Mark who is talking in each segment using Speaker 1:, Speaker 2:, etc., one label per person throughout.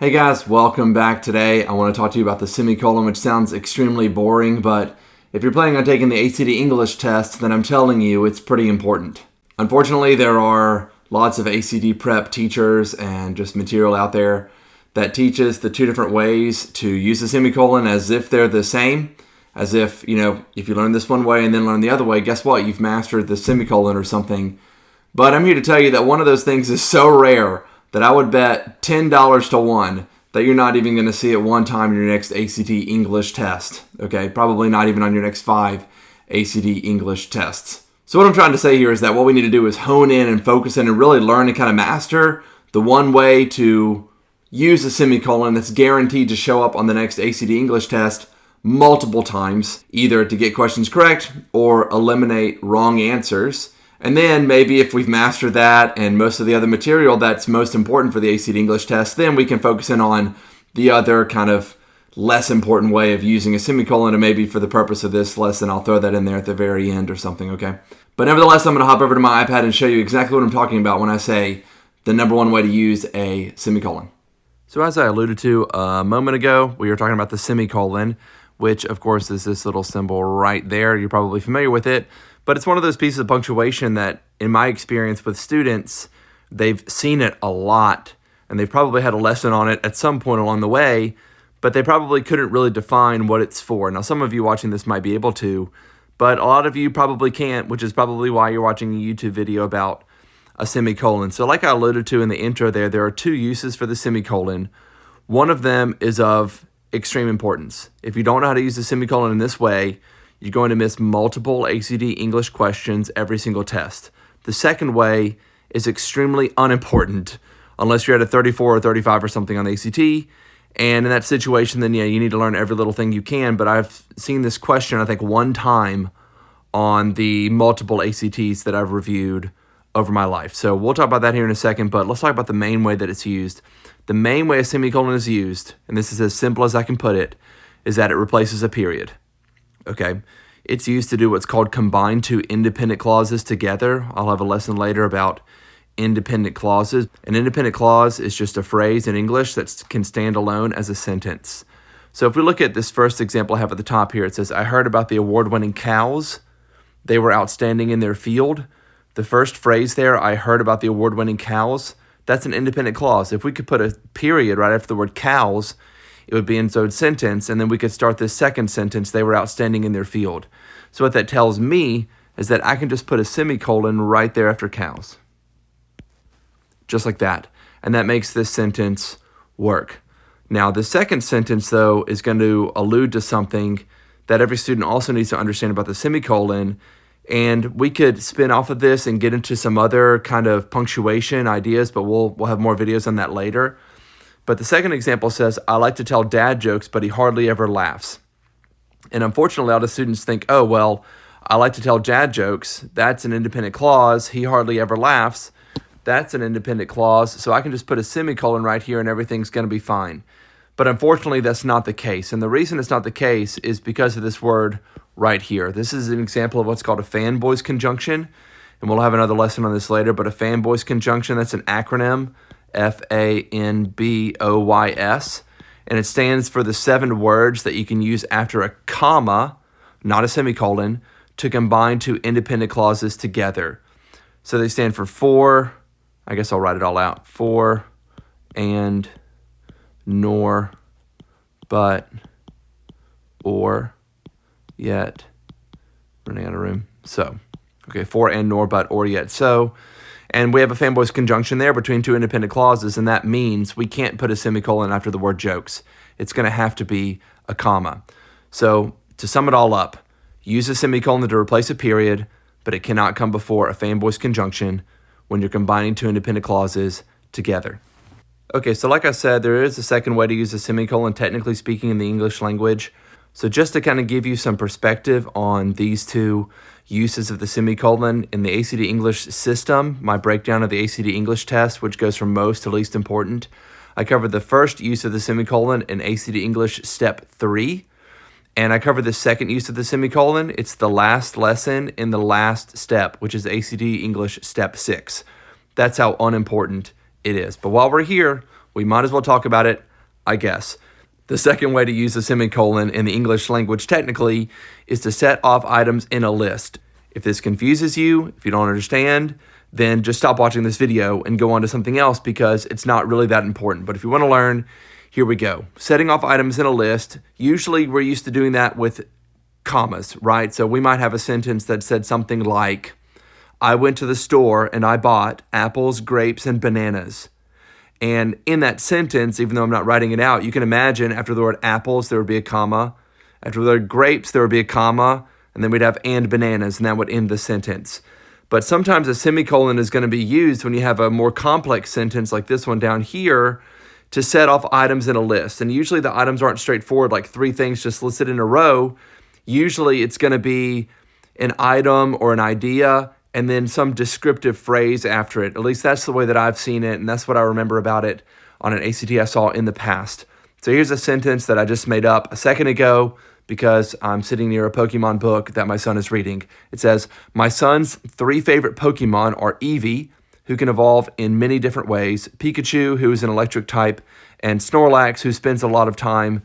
Speaker 1: Hey guys, welcome back. Today I want to talk to you about the semicolon, which sounds extremely boring, but if you're planning on taking the ACT English test, then I'm telling you it's pretty important. Unfortunately, there are lots of ACT prep teachers and just material out there that teaches the two different ways to use the semicolon as if they're the same, as if, if you learn this one way and then learn the other way, guess what? You've mastered the semicolon or something. But I'm here to tell you that one of those things is so rare that I would bet $10 to 1 that you're not even going to see it one time in your next ACT English test. Okay, probably not even on your next 5 ACT English tests. So what I'm trying to say here is that what we need to do is hone in and focus in and really learn and kind of master the one way to use a semicolon that's guaranteed to show up on the next ACT English test multiple times, either to get questions correct or eliminate wrong answers. And then maybe if we've mastered that and most of the other material that's most important for the ACT English test, then we can focus in on the other kind of less important way of using a semicolon, and maybe for the purpose of this lesson, I'll throw that in there at the very end or something, okay? But nevertheless, I'm going to hop over to my iPad and show you exactly what I'm talking about when I say the number one way to use a semicolon. So as I alluded to a moment ago, we were talking about the semicolon, which of course is this little symbol right there. You're probably familiar with it. But it's one of those pieces of punctuation that, in my experience with students, they've seen it a lot, and they've probably had a lesson on it at some point along the way, but they probably couldn't really define what it's for. Now, some of you watching this might be able to, but a lot of you probably can't, which is probably why you're watching a YouTube video about a semicolon. So like I alluded to in the intro there are two uses for the semicolon. One of them is of extreme importance. If you don't know how to use the semicolon in this way, you're going to miss multiple ACT English questions every single test. The second way is extremely unimportant, unless you're at a 34 or 35 or something on the ACT. And in that situation, then you need to learn every little thing you can. But I've seen this question, I think, one time on the multiple ACTs that I've reviewed over my life. So we'll talk about that here in a second, but let's talk about the main way that it's used. The main way a semicolon is used, and this is as simple as I can put it, is that it replaces a period. Okay, it's used to do what's called combine two independent clauses together. I'll have a lesson later about independent clauses. An independent clause is just a phrase in English that can stand alone as a sentence. So if we look at this first example I have at the top here, it says, I heard about the award-winning cows. They were outstanding in their field. The first phrase there, I heard about the award-winning cows, that's an independent clause. If we could put a period right after the word cows, it would be in its own sentence, and then we could start this second sentence, they were outstanding in their field. So what that tells me is that I can just put a semicolon right there after cows. Just like that. And that makes this sentence work. Now, the second sentence, though, is going to allude to something that every student also needs to understand about the semicolon, and we could spin off of this and get into some other kind of punctuation ideas, but we'll have more videos on that later. But the second example says, I like to tell dad jokes, but he hardly ever laughs. And unfortunately, a lot of students think, oh, well, I like to tell dad jokes. That's an independent clause. He hardly ever laughs. That's an independent clause. So I can just put a semicolon right here and everything's going to be fine. But unfortunately, that's not the case. And the reason it's not the case is because of this word right here. This is an example of what's called a fanboys conjunction. And we'll have another lesson on this later. But a fanboys conjunction, that's an acronym. FANBOYS, and it stands for the 7 words that you can use after a comma, not a semicolon, to combine two independent clauses together. So they stand for, I guess I'll write it all out, for, and, nor, but, or, yet, running out of room, so. Okay, for, and, nor, but, or, yet, so. And we have a fanboys conjunction there between two independent clauses, and that means we can't put a semicolon after the word jokes. It's going to have to be a comma. So to sum it all up, use a semicolon to replace a period, but it cannot come before a fanboys conjunction when you're combining two independent clauses together. Okay, so like I said, there is a second way to use a semicolon, technically speaking, in the English language. So just to kind of give you some perspective on these two uses of the semicolon in the ACT English system, my breakdown of the ACT English test, which goes from most to least important, I covered the first use of the semicolon in ACT English Step 3, and I covered the second use of the semicolon. It's the last lesson in the last step, which is ACT English Step 6. That's how unimportant it is. But while we're here, we might as well talk about it. I guess. The second way to use a semicolon in the English language technically is to set off items in a list. If this confuses you, if you don't understand, then just stop watching this video and go on to something else because it's not really that important. But if you want to learn, here we go. Setting off items in a list, usually we're used to doing that with commas, right? So we might have a sentence that said something like, I went to the store and I bought apples, grapes, and bananas. And in that sentence, even though I'm not writing it out, you can imagine after the word apples, there would be a comma. After the word grapes, there would be a comma. And then we'd have and bananas, and that would end the sentence. But sometimes a semicolon is going to be used when you have a more complex sentence like this one down here to set off items in a list. And usually the items aren't straightforward, like 3 things just listed in a row. Usually it's going to be an item or an idea and then some descriptive phrase after it. At least that's the way that I've seen it, and that's what I remember about it on an ACT I saw in the past. So here's a sentence that I just made up a second ago because I'm sitting near a Pokemon book that my son is reading. It says, my son's 3 favorite Pokemon are Eevee, who can evolve in many different ways, Pikachu, who is an electric type, and Snorlax, who spends a lot of time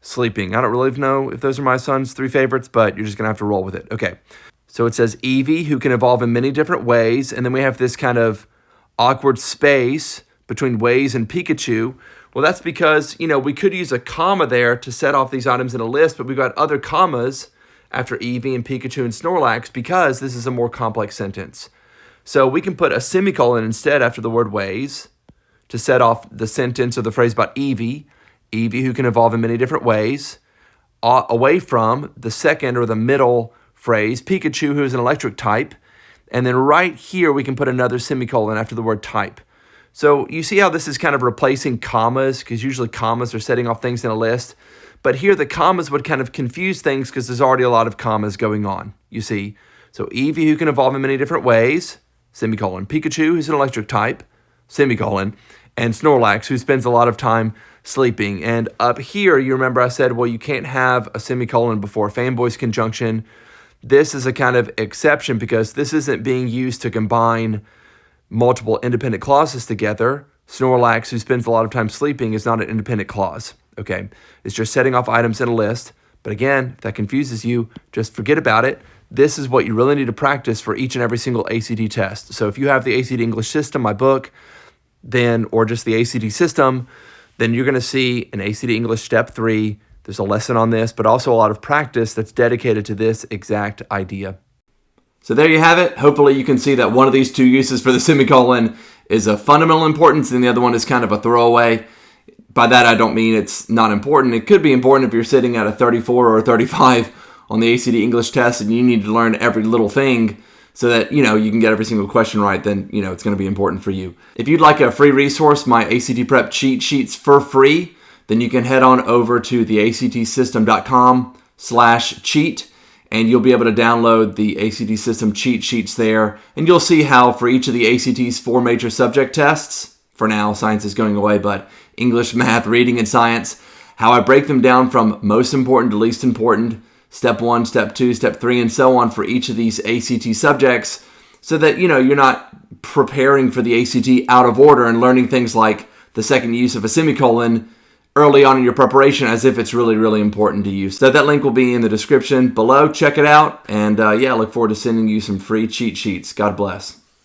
Speaker 1: sleeping. I don't really know if those are my son's 3 favorites, but you're just going to have to roll with it. Okay. So it says Eevee, who can evolve in many different ways, and then we have this kind of awkward space between ways and Pikachu. Well, that's because, we could use a comma there to set off these items in a list, but we've got other commas after Eevee and Pikachu and Snorlax because this is a more complex sentence. So we can put a semicolon instead after the word ways to set off the sentence or the phrase about Eevee, who can evolve in many different ways, away from the second or the middle phrase, Pikachu, who is an electric type, and then right here we can put another semicolon after the word type. So you see how this is kind of replacing commas, because usually commas are setting off things in a list, but here the commas would kind of confuse things because there's already a lot of commas going on, you see. So Eevee, who can evolve in many different ways, semicolon, Pikachu, who's an electric type, semicolon, and Snorlax, who spends a lot of time sleeping. And up here, you remember I said, well, you can't have a semicolon before fanboys conjunction. This is a kind of exception because this isn't being used to combine multiple independent clauses together. Snorlax, who spends a lot of time sleeping, is not an independent clause. Okay, it's just setting off items in a list. But again, if that confuses you, just forget about it. This is what you really need to practice for each and every single ACT test. So if you have the ACT English system, my book, then, or just the ACT system, then you're going to see an ACT English Step 3. There's a lesson on this, but also a lot of practice that's dedicated to this exact idea. So there you have it. Hopefully you can see that one of these 2 uses for the semicolon is of fundamental importance and the other one is kind of a throwaway. By that I don't mean it's not important. It could be important if you're sitting at a 34 or a 35 on the ACT English test and you need to learn every little thing so that, you can get every single question right, then, it's going to be important for you. If you'd like a free resource, my ACT Prep cheat sheets for free, then you can head on over to theactsystem.com/cheat, and you'll be able to download the ACT System cheat sheets there, and you'll see how for each of the ACT's 4 major subject tests, for now science is going away, but English, math, reading, and science, how I break them down from most important to least important, step 1, step 2, step 3, and so on for each of these ACT subjects, so that, you're not preparing for the ACT out of order and learning things like the second use of a semicolon early on in your preparation as if it's really, really important to you. So that link will be in the description below. Check it out. And look forward to sending you some free cheat sheets. God bless.